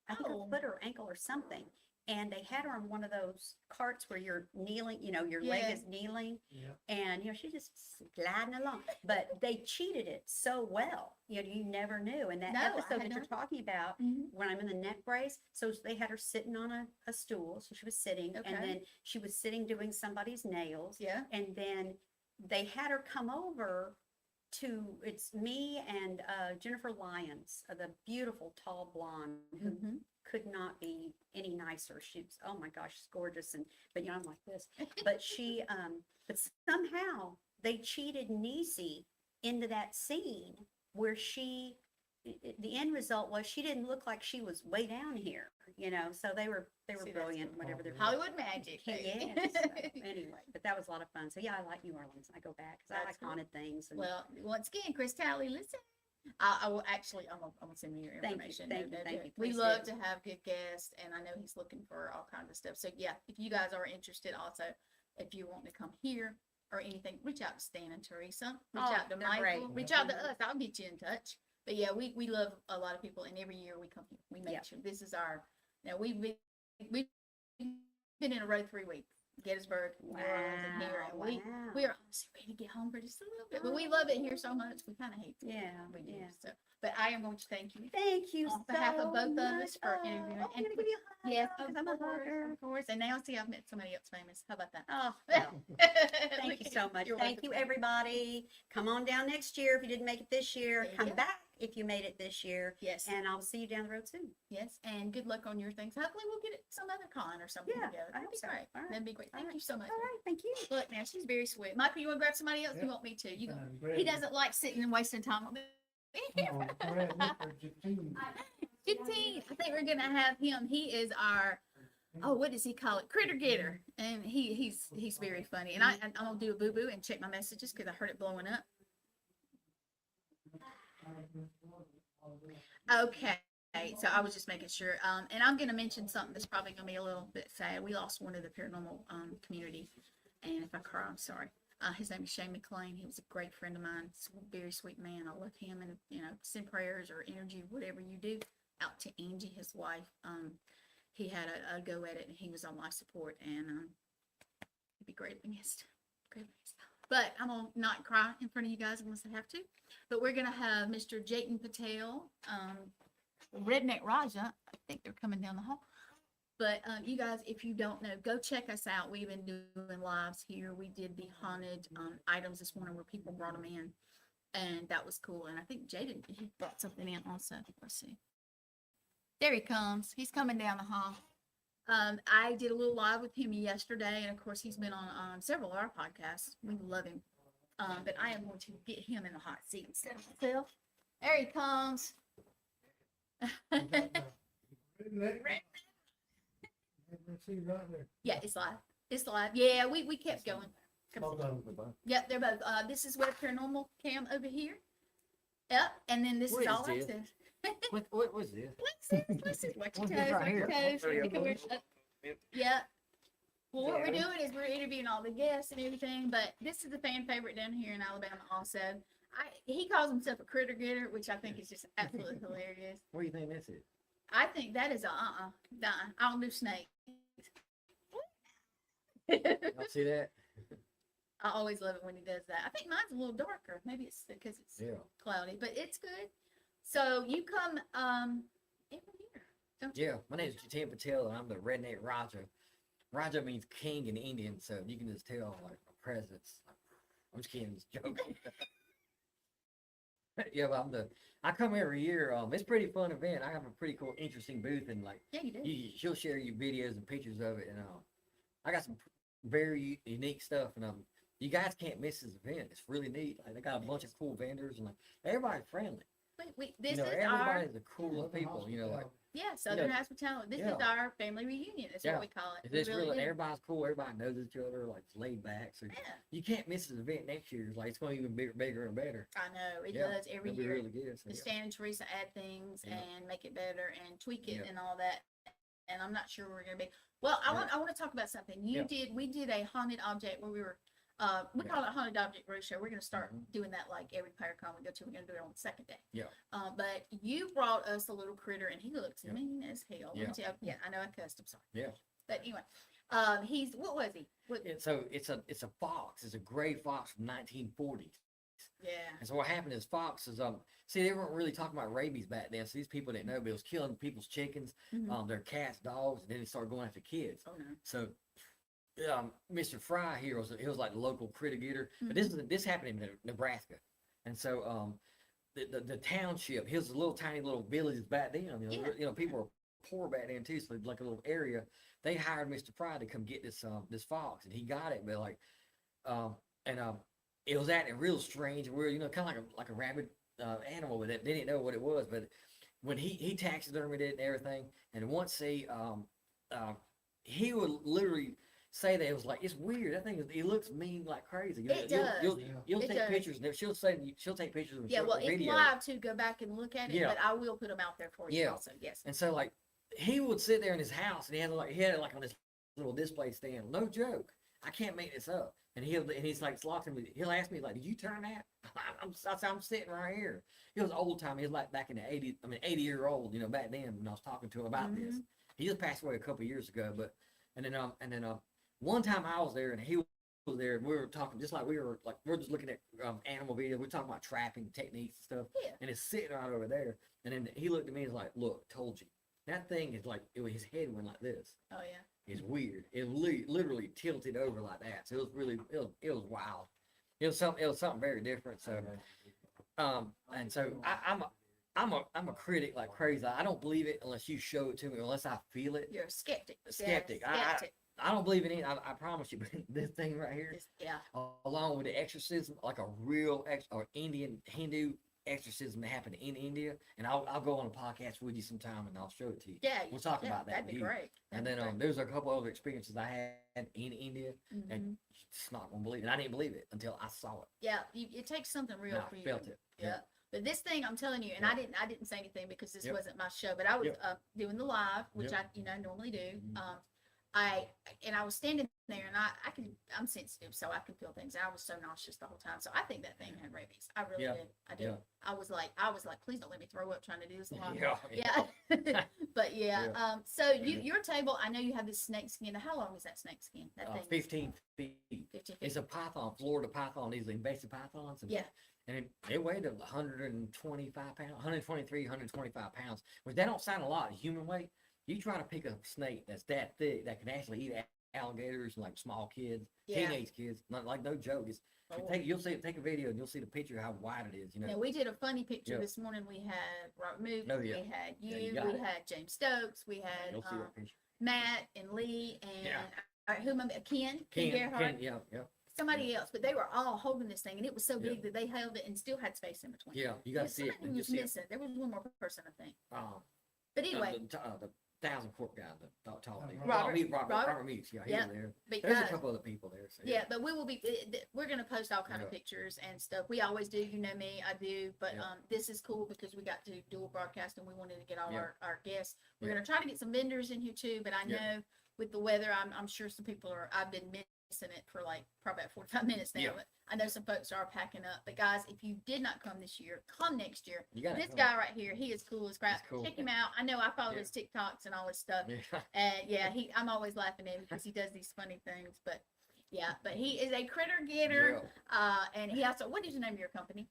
I think Oh. her foot or ankle or something. And they had her on one of those carts where you're kneeling, your leg Yeah. is kneeling. Yeah. And, she's just gliding along. But they cheated it so well. You never knew. And that No, I episode had that you're not. talking about, when I'm in the neck brace, so they had her sitting on a stool. So she was sitting. Okay. And then she was sitting doing somebody's nails. Yeah. And then they had her come over it's me and Jennifer Lyons, the beautiful tall blonde who Mm-hmm. could not be any nicer. She's, oh my gosh, she's gorgeous. But I'm like this. But but somehow they cheated Niecy into that scene where the end result was she didn't look like she was way down here, so they were See, that's brilliant, the whatever they're. problem. Hollywood magic. baby. Yes. So, anyway, but that was a lot of fun. So yeah, I like New Orleans. I go back because I That's like cool. haunted things. And Well, once again, Chris Talley, listen. I will actually, I'm gonna send you your Thank you, information. thank you, No, thank no, you. We Please love do. to have good guests, and I know he's looking for all kinds of stuff. So yeah, if you guys are interested, also, if you want to come here, or anything, reach out to Stan and Teresa. Reach Oh, out to they're Michael. great. Reach out to us. I'll get you in touch. But yeah, we love a lot of people, and every year we come here. We make Yeah. sure this is our. Now we've been in a row 3 weeks. Gettysburg, New Orleans, and here, and Wow. we are almost ready to get home for just a little bit. But we love it here so much, we kind of hate it. Yeah, We do. yeah. So, but I am going to thank you. Thank you On behalf of so both of us much. for Oh, interviewing I'm and gonna give you a hug. Yes, because I'm a hugger. of course. And now see, I've met somebody else famous. How about that? Oh, well, thank Look you at so much. You're Thank you, welcome. everybody. Come on down next year if you didn't make it this year. There you Come go. back if you made it this year. Yes, And I'll see you down the road soon. yes, and good luck on your things. Hopefully, we'll get it some other con or something Yeah, together. I That'd hope be so. great. All right. That'd be great. All Thank right. you so much. All right, thank you. Look, now she's very sweet. Michael, you want to grab somebody else? Yeah. You want me to? You go. Brad, He doesn't like sitting and wasting time on me. oh, Brad, look for Justine. 15. I think we're gonna have him. He is our what does he call it? Critter getter. And he's very funny. And I'm gonna do a boo boo and check my messages because I heard it blowing up. Okay. So I was just making sure. And I'm gonna mention something that's probably gonna be a little bit sad. We lost one of the paranormal community. And if I cry, I'm sorry. His name is Shane McLean. He was a great friend of mine. Very sweet man. I love him, and send prayers or energy, whatever you do, out to Angie, his wife. He had a go at it, and he was on life support, and he'd be greatly missed. Greatly missed. But I'm gonna not cry in front of you guys unless I have to. But we're gonna have Mr. Jayton Patel, Redneck Raja. I think they're coming down the hall. But you guys, if you don't know, go check us out. We've been doing lives here. We did the haunted items this morning where people brought them in, and that was cool. And I think Jaden he brought something in also. Let's see. There he comes. He's coming down the hall. I did a little live with him yesterday, and of course, he's been on several of our podcasts. We love him. But I am going to get him in the hot seat instead of myself. There he comes. Yeah, it's live. It's live. Yeah, we kept going. Come on. Yep, they're both. This is Webb Paranormal Cam over here. Yep, and then this What is is all this? access. What was this? Listen, watch your What's toes, this right watch your here? toes. Oh, yeah. Come here. Yeah. Well, what we're doing is we're interviewing all the guests and everything, but this is a fan favorite down here in Alabama also. He calls himself a critter getter, which I think is just absolutely hilarious. What do you think this is? I think that is I don't do snakes. Y'all see that? I always love it when he does that. I think mine's a little darker. Maybe it's because it's Yeah. cloudy, but it's good. So you come every year, don't you? Yeah. My name is Jiten Patel, and I'm the Redneck Raja. Raja means king in Indian, so you can just tell like my presence. I'm just kidding, just joking. Yeah, but I come every year. It's a pretty fun event. I have a pretty cool, interesting booth, and like Yeah, you do. she'll share you videos and pictures of it, and I got some very unique stuff, and you guys can't miss this event. It's really neat. Like, they got a bunch of cool vendors, and like everybody's friendly. This You know, is our everybody's the coolest people. You know, like Southern Hospitality. This is Yeah. our family reunion. That's Yeah. what we call it. it's We really, do. everybody's cool. Everybody knows each other. Like it's laid back, so Yeah, you can't miss this event next year. It's like it's going to even bigger and better. I know it Yeah, does every It'll be year. really good. So, The yeah. Stan and Teresa add things Yeah. and make it better and tweak it Yeah. and all that. And I'm not sure where we're gonna be. Well, I want to talk about something. Yeah. We did a haunted object where we were we Yeah. call it Haunted Object Roadshow. We're gonna start Mhm. doing that like every Paracon we go to. We're gonna do it on the second day. Yeah. But you brought us a little critter and he looks Yeah. mean as hell. Let me Yeah. tell you, yeah, I know I cussed. I'm sorry. Yeah. But anyway, he's what was he? What, And so it's a fox. It's a gray fox from 1940s. yeah. And so what happened is foxes, see, they weren't really talking about rabies back then. So these people didn't know, but it was killing people's chickens, Mhm. their cats, dogs, and then they started going after kids. Oh no. So, Mr. Fry here he was like the local critter getter, but Mm-hmm. this happened in Nebraska, and so the township, here's a little tiny little villages back then. Yeah. People were poor back then too, so like a little area. They hired Mr. Fry to come get this fox, and he got it, but like it was acting real strange and weird, kind of like a rabid animal with it. They didn't know what it was, but when he taxidermied it and everything, and once he would literally say that it was like, it's weird. That thing it looks mean like crazy. It does. You'll It take does. pictures, and she'll take pictures and Yeah, show well, a it's video. live to go back and look at it, Yeah. but I will put them out there for you Yeah. also. Yes. And so like he would sit there in his house and he had it like on this little display stand. No joke. I can't make this up. And he's like locking me. He'll ask me like, "Did you turn that?" I'm sitting right here. He was old time. He was like back in the 80s. I mean, 80-year-old. You know, back then when I was talking to him about this. He just passed away a couple years ago. But and then one time I was there and he was there and we were talking just like we're just looking at animal videos. We're talking about trapping techniques and stuff. Yeah. And it's sitting right over there. And then he looked at me and was like, "Look, told you." That thing is like his head went like this. Oh yeah. It's weird. It literally tilted over like that. So it was really it was wild. It was something very different. So and so I'm a critic like crazy. I don't believe it unless you show it to me, unless I feel it. You're a skeptic. A skeptic. Yeah, skeptic. I don't believe in it. I promise you. But this thing right here, Yeah. along with the exorcism, like a real or Indian Hindu exorcism that happened in India, and I'll go on a podcast with you sometime and I'll show it to you. Yeah. We'll talk about that That'd with be you. great. And That'd then be there's a couple other experiences I had in India, great. and Mhm. you're just not gonna believe it. And I didn't believe it until I saw it. Yeah, it takes something real And for I you. felt it. Yeah. But this thing, I'm telling you, and Yeah. I didn't say anything because this Yep. wasn't my show, but I was Yep. doing the live, which Yep. I normally do. Mhm. I was standing there and I'm sensitive, so I can feel things. I was so nauseous the whole time. So I think that thing had rabies. I really Yeah. did. I did. Yeah. I was like, please don't let me throw up trying to do this live. Yeah. Yeah. But yeah. Yeah. So your table, I know you have this snake skin. How long is that snake skin? That thing. 15 feet. 15 feet. It's a python, Florida python. These are invasive pythons. Yeah. And it weighed 125 pounds, 123, 125 pounds, which that don't sound a lot. Human weight. You try to pick a snake that's that thick that can actually eat alligators and like small kids, Yeah. teenage kids. Not like no joke. Oh. You'll take a video and you'll see the picture of how wide it is. You know. Now, we did a funny picture Yeah. this morning. We had Robert Mook, Oh, yeah. we had Yeah, you, you got we it. had James Stokes, we had You'll see that picture. Matt and Lee and Yeah. who am I? Ken Ken, Gerhardt, yeah. somebody else, but they were all holding this thing, and it was so Yeah. big that they held it and still had space in between. Yeah, you got to see it. Somebody You was see it. missing. There was one more person, I think. Um, But anyway, the 1,000 Quart guy, the tall dude. Robert. Robert Meeks. Yeah, he Yeah. was there. but There's a guys, couple other people there. So yeah, but we will be. We're gonna post all kind of Yeah. pictures and stuff. We always do. You know me, I do. But Yeah. this is cool because we got to dual broadcast and we wanted to get all Yeah. our guests. We're Yeah. gonna try to get some vendors in here too. But I know Yeah. with the weather, I'm sure some people are. I've been missing it for like probably about 45 minutes now. Yeah. But I know some folks are packing up. But guys, if you did not come this year, come next year. You got This guy right here, he is cool as crap. He's cool. Check him out. I know I follow Yeah. his TikToks and all his stuff. Yeah. And yeah, I'm always laughing at him because he does these funny things. But yeah, but he is a critter getter. And he also, what is the name of your company?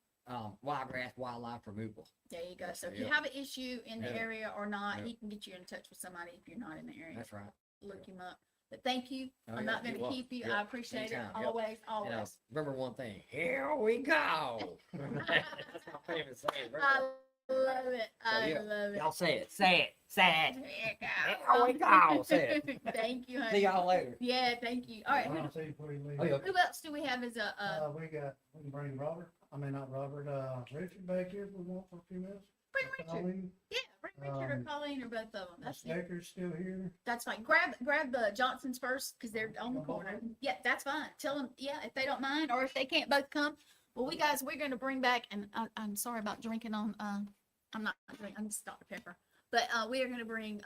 Wiregrass Wildlife Removal. There you go. Yes, So if yeah. you have an issue in the Yeah. area or not, Yeah. he can get you in touch with somebody if you're not in the area. That's right. Look him up. But thank you. Oh, I'm yeah, not going you're to keep you. welcome. I Yep, appreciate anytime, it. yep. Always, And always. remember one thing. Here we go. That's my favorite saying. I love it. I yeah, love it. Y'all say it. Say it. Say it. Here we go. Say it. Thank you, honey. See y'all later. Yeah, thank you. All right. I'll see before you leave. Oh, yeah. Who else do we have as a, We can bring Robert, not Robert, Richard back here if we want for a few minutes. bring Richard? Colleen, Yeah, bring Richard or Colleen or both of them. That's it. Decker's still here. That's fine. Grab the Johnsons first because they're on the corner. Yeah, that's fine. Tell them, yeah, if they don't mind or if they can't both come. Well, we're going to bring back, and I'm sorry about drinking on, I'm not drinking, I'm just Dr. Pepper. But we are going to bring,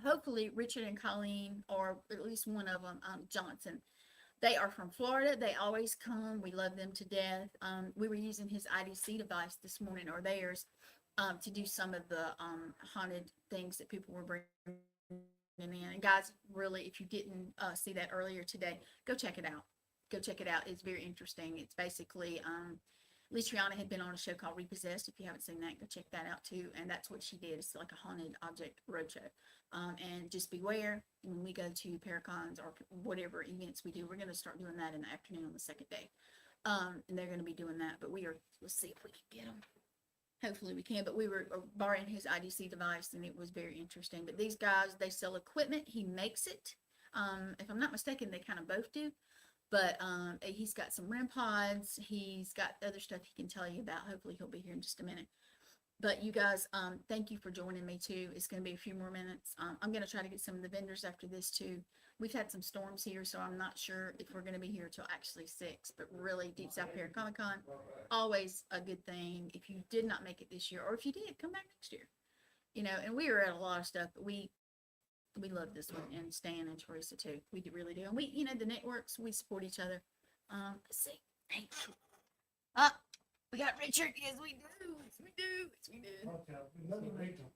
hopefully, Richard and Colleen, or at least one of them, Johnson. They are from Florida. They always come. We love them to death. We were using his IDC device this morning, or theirs, to do some of the haunted things that people were bringing in. And guys, really, if you didn't see that earlier today, go check it out. Go check it out. It's very interesting. It's basically, Litriana had been on a show called Repossessed. If you haven't seen that, go check that out too. And that's what she did. It's like a haunted object roadshow. And just beware when we go to Paracons or whatever events we do, we're going to start doing that in the afternoon on the second day. And they're going to be doing that, but let's see if we can get them. Hopefully we can, but we were borrowing his IDC device and it was very interesting. But these guys, they sell equipment. He makes it. If I'm not mistaken, they kind of both do. But he's got some REM pods. He's got other stuff he can tell you about. Hopefully he'll be here in just a minute. But you guys, thank you for joining me too. It's going to be a few more minutes. I'm going to try to get some of the vendors after this too. We've had some storms here, so I'm not sure if we're going to be here till actually 6. But really, Deep South Paracon, always a good thing. If you did not make it this year, or if you did, come back next year. You know, and we were at a lot of stuff, but we love this one, and Stan and Teresa too. We really do. And we, the networks, we support each other. Let's see. We got Richard. Yes, we do. Yes, we do. Yes, we do. Okay, another Rachel.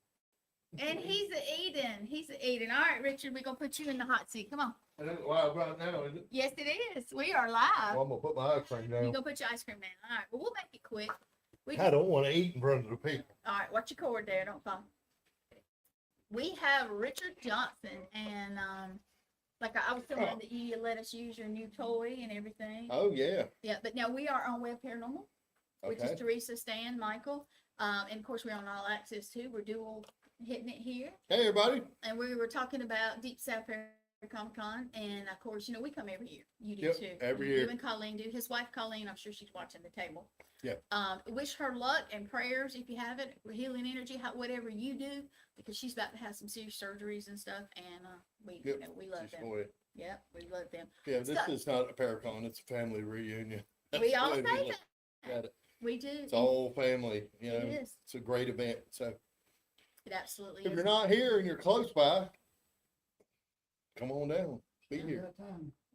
And he's a Eden. He's a Eden. All right, Richard, we're gonna put you in the hot seat. Come on. I don't live right now, is it? Yes, it is. We are live. Well, I'm gonna put my ice cream You down. gonna put your ice cream down. All right. Well, we'll make it quick. We I don't wanna eat in front of the people. All right, watch your cord there. Don't fall. We have Richard Johnson, and like I was telling him that you let us use your new toy and everything. Oh, yeah, Yeah, but now we are on Webb Paranormal, which is okay. Teresa, Stan, Michael, and of course we're on All Access too. We're dual hitting it here, Hey, everybody. and we were talking about Deep South Comic Con, and of course you know we come every year. You do Yep, too. every You year. and Colleen do. His wife Colleen, I'm sure she's watching the table. Yep. Wish her luck and prayers if you have it, healing energy, whatever you do, because she's about to have some serious surgeries and stuff, and we Yep, you know, we love Just them. go ahead. Yep, we love them. Yeah, this So- is not a Paracon, it's a family reunion. We all That's the way say we look that. at it. We do. It's all family, you know, It is. it's a great event. So It absolutely if is. you're not here and you're close by, come on down, be Yeah. here.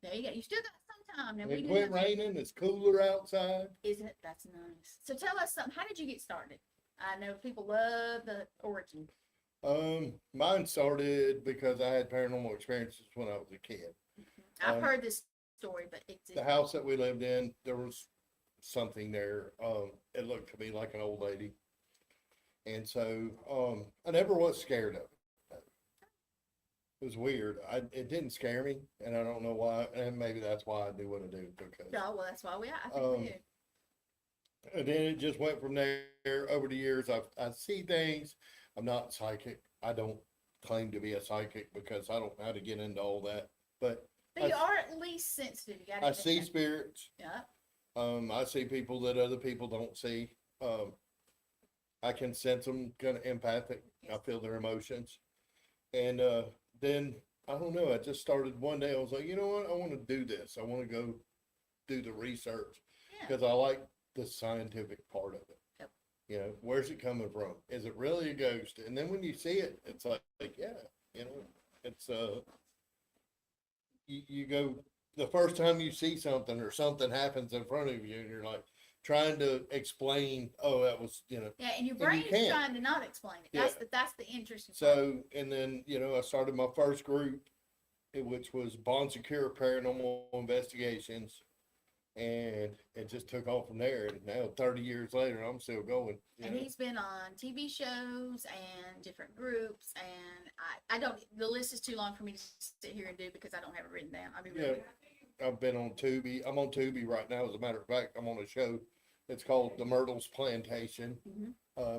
There you go. You still got some time. Now we It do quit have- raining, it's cooler outside. Isn't it? That's nice. So tell us something. How did you get started? I know people love the origin. Mine started because I had paranormal experiences when I was a kid. I've Um, heard this story, but it's The house that we lived in, there was something there. It looked to me like an old lady. And so, I never was scared of it. It was weird. It didn't scare me, and I don't know why. And maybe that's why I do what I do because. oh well. That's why I think Um, we do. And then it just went from there over the years. I see things. I'm not psychic. I don't claim to be a psychic because I don't know how to get into all that. But But you I- are at least sensitive. You got I see spirits. Yeah. I see people that other people don't see. I can sense them kind of empathic. I Yes. feel their emotions. And then I don't know. I just started one day. I was like, you know what? I want to do this. I want to go do the research Yeah. because I like the scientific part of it. Yep. You know, where's it coming from? Is it really a ghost? And then when you see it, it's like yeah, you know, it's you go the first time you see something or something happens in front of you and you're like trying to explain, oh, that was, you know, Yeah, and your And you brain's can't. trying to not explain it. Yeah. That's the interesting part. so, and then, you know, I started my first group, which was Bond Secure Paranormal Investigations. And it just took off from there. And now 30 years later, I'm still going. You And know? he's been on TV shows and different groups, and I don't. The list is too long for me to sit here and do because I don't have it written down. I mean, Yeah. really. I've been on Tubi. I'm on Tubi right now. As a matter of fact, I'm on a show. It's called The Myrtles Plantation,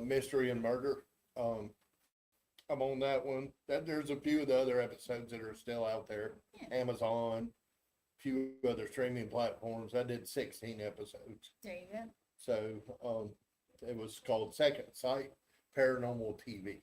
Mystery and Murder. I'm on that one. There's a few of the other episodes that are still out there. Yeah. Amazon, few other streaming platforms. I did 16 episodes. There you go. So, it was called Second Sight Paranormal TV.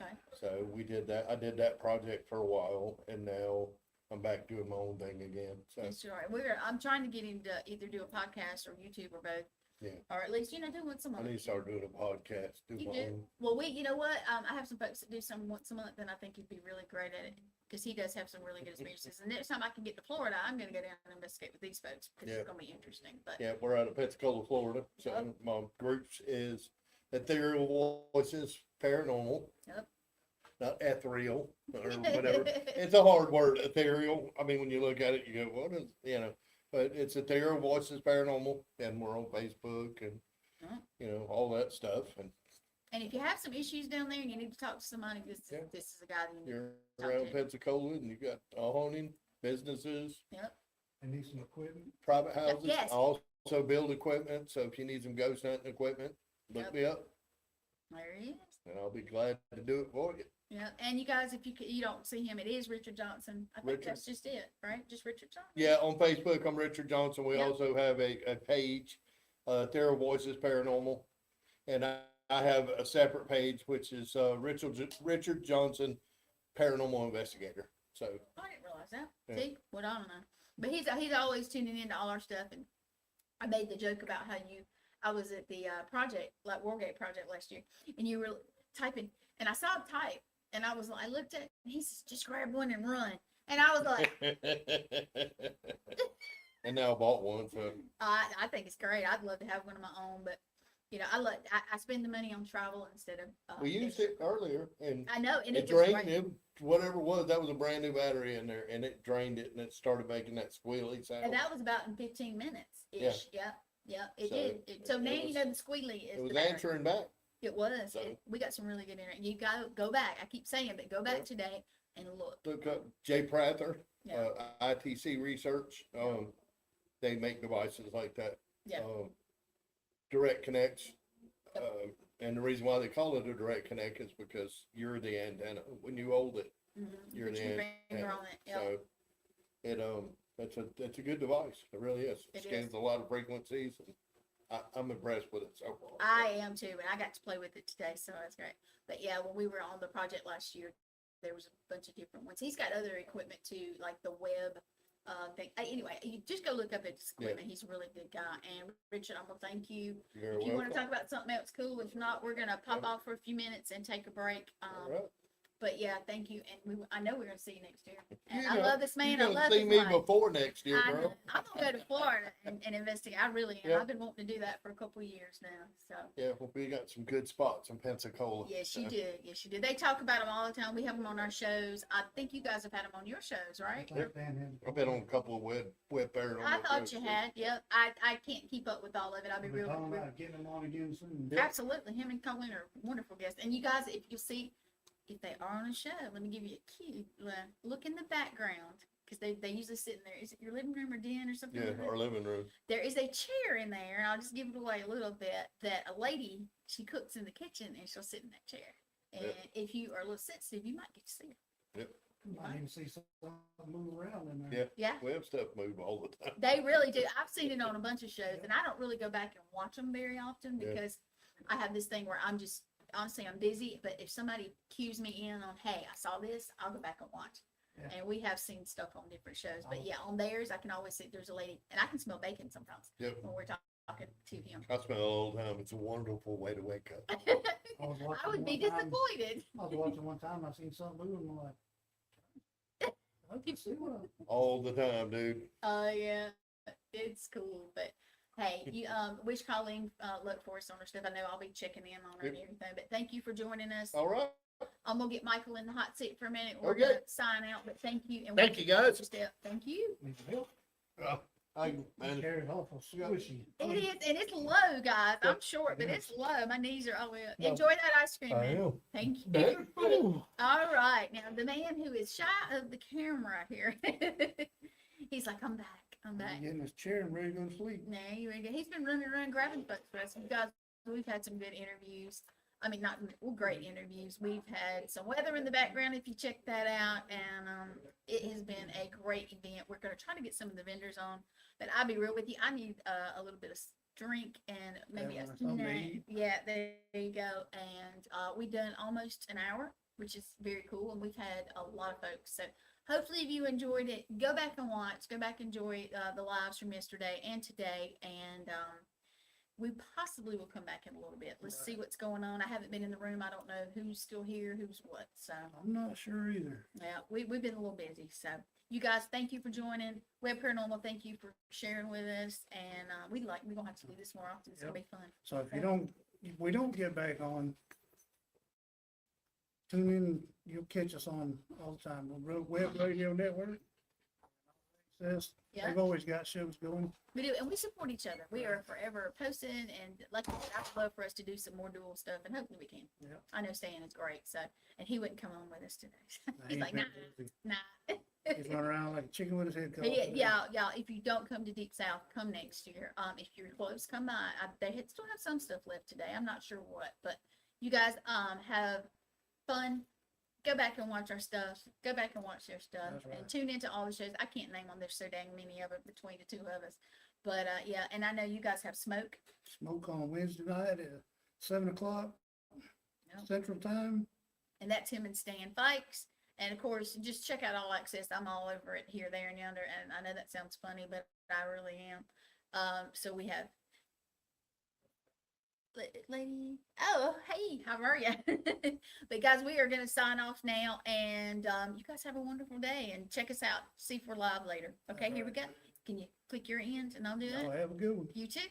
Okay. So we did that. I did that project for a while and now I'm back doing my own thing again. So That's right. I'm trying to get him to either do a podcast or YouTube or both. Yeah. Or at least, do one some I month. need to start doing a podcast, do You my do? own. Well, you know what? I have some folks that do some once a month, and I think he'd be really great at it because he does have some really good experiences. And next time I can get to Florida, I'm going to go down and investigate with these folks because Yeah. it's going to be interesting. But Yeah, we're out of Pensacola, Florida. So Yep. my groups is Ethereal Voices Paranormal. Yep. Not ethereal or whatever. It's a hard word, ethereal. I mean, when you look at it, you go, what is, you know, but it's Ethereal Voices Paranormal and we're on Facebook and, Alright. you know, all that stuff. And and if you have some issues down there and you need to talk to somebody, Yeah. this is a guy that you need. you're Talk around to. Pensacola and you got a haunting, businesses, I need some equipment. private houses. yes. I also build equipment. So if you need some ghost hunting equipment, look Yep. me up There he is. and I'll be glad to do it for you. Yeah, and you guys, if you don't see him, it is Richard Johnson. I think Richard. that's just it, right? Just Richard Johnson. Yeah, on Facebook, I'm Richard Johnson. We Yep. also have a page, Ethereal Voices Paranormal. And I have a separate page, which is Richard Johnson Paranormal Investigator. So, I didn't realize that. Yeah. See, what I don't know. But he's always tuning into all our stuff, and I made the joke about how I was at the project, like Wargate project last year, and you were typing, and I saw him type, and I looked at, it, and he says, just grab one and run, and I was like, And now I bought one, so I think it's great. I'd love to have one of my own, but you know, I spend the money on travel instead of. we used it earlier and I know, and it it was drained great. it, whatever it was, that was a brand new battery in there and it drained it and it started making that squealy And sound. that was about in 15 minutes Yeah. ish. Yeah, yeah, it So, did. So it now was- you know the squealy is It was the battery. answering back. It was. So- We got some really good internet. You go back. I keep saying, but go back Yeah. today and look. Look up Jay Prather, Yeah. ITC Research. They make devices like that. Yeah. Direct connects. Yep. And the reason why they call it a direct connect is because you're the antenna. When you hold it, Mm-hmm. you're Put the your antenna. finger on it. Yep. So that's a good device. It really is. It Scans a lot of frequencies. And I'm impressed with it so far. I am too, and I got to play with it today, so that's great. But yeah, when we were on the project last year, there was a bunch of different ones. He's got other equipment too, like the Webb thing. Anyway, you just go look up his equipment. He's a really good guy. And Richard, I'm gonna thank you. You're If you want welcome. to talk about something else, cool. If not, we're gonna pop off for a few minutes and take a break. All right. But yeah, thank you. And I know we're gonna see you next year. And You I know, love this man. I You're love gonna see his me life. before next year, I bro. know. I'm gonna go to Florida and investigate. I really am. Yeah. I've been wanting to do that for a couple of years now. So Yeah, well, we got some good spots in Pensacola. yes, you so. do. Yes, you do. They talk about them all the time. We have them on our shows. I think you guys have had them on your shows, right? I've been on a couple of web paranormal. I thought shows, you too. had. Yep. I can't keep up with all of it. I'll be We're real. talking about getting them on again soon. Yeah. Absolutely. Him and Colleen are wonderful guests. And you guys, if you see, if they are on a show, let me give you a cue. Look in the background because they usually sit in there. Is it your living room or den or something? Yeah, like that? our living room. There is a chair in there, and I'll just give it away a little bit, that a lady, she cooks in the kitchen and she'll sit in that chair. And Yep. if you are a little sensitive, you might get to see her. Might even see something move around in there. Yeah. Yeah, Web stuff move all the time. they really do. I've seen it on a bunch of shows, and I don't really go back and watch them very often Yeah. because I have this thing where I'm just, honestly, I'm busy. But if somebody cues me in on, hey, I saw this, I'll go back and watch. Yeah. And we have seen stuff on different shows. But yeah, on theirs, I can always see there's a lady, and I can smell bacon sometimes Yep. when we're talking to him. I spend a all the time. It's a wonderful way to wake up. I was I watching would be one time- disappointed. I was watching one time, I seen something moving, I'm like, I can see what All the time, dude. Oh yeah, it's cool. But hey, you wish Colleen luck for us on her stuff. I know I'll be checking in on her and Yep. everything. But thank you for joining us. All right. I'm gonna get Michael in the hot seat for a minute. We're Okay. gonna sign out. But thank you. And Thank you, guys. Thank you. need help. Man, Carry awful squishy. It is, and it's low, guys. I'm short, but it's low. My knees are all the way up. Enjoy that ice cream, man. Thank you. All right, now the man who is shy of the camera here, he's like, "I'm back. I'm back." Get in his chair and ready to go to sleep. No, you ready to go? He's been running around grabbing folks for us. You guys, we've had some good interviews. I mean, not well, great interviews. We've had some weather in the background if you check that out, and it has been a great event. We're going to try to get some of the vendors on, but I'll be real with you. I need a little bit of drink and maybe a something to snack. eat. Yeah, there you go. And we've done almost an hour, which is very cool, and we've had a lot of folks. So hopefully, if you enjoyed it, go back and watch. Go back and enjoy the lives from yesterday and today, and we possibly will come back in a little bit. Let's see what's going on. I haven't been in the room. I don't know who's still here, who's what. So I'm not sure either. yeah, we've been a little busy. So you guys, thank you for joining. Webb Paranormal, thank you for sharing with us. And we're gonna have to do this more often. It's gonna be fun. So if we don't get back on, tune in, you'll catch us on all the time. The Web Radio Network. Says Yeah. they've always got shows going. We do, and we support each other. We are forever posting, and like I said, I'd love for us to do some more dual stuff, and hopefully we can. Yeah. I know Stan is great, so, and he wouldn't come on with us today. He's He's like, been nah, busy. nah. He's running around like a chicken with his head cut off. Yeah, if you don't come to Deep South, come next year. If you're close, come by. Still have some stuff left today. I'm not sure what, but you guys have fun. Go back and watch our stuff. Go back and watch their stuff, That's right. and tune into all the shows. I can't name them. There's so dang many of it between the two of us. But yeah, and I know you guys have smoke. Smoke on Wednesday night at 7 o'clock Yep. Central Time. And that's him and Stan Fikes. And of course, just check out All Access. I'm all over it here, there, and yonder. And I know that sounds funny, but I really am. So we have lady. Oh, hey, how are you? But guys, we are going to sign off now. And you guys have a wonderful day. And check us out. See if we're live later. Okay, here we go. Can you click your end and I'll do Y'all it? have a good one. You too.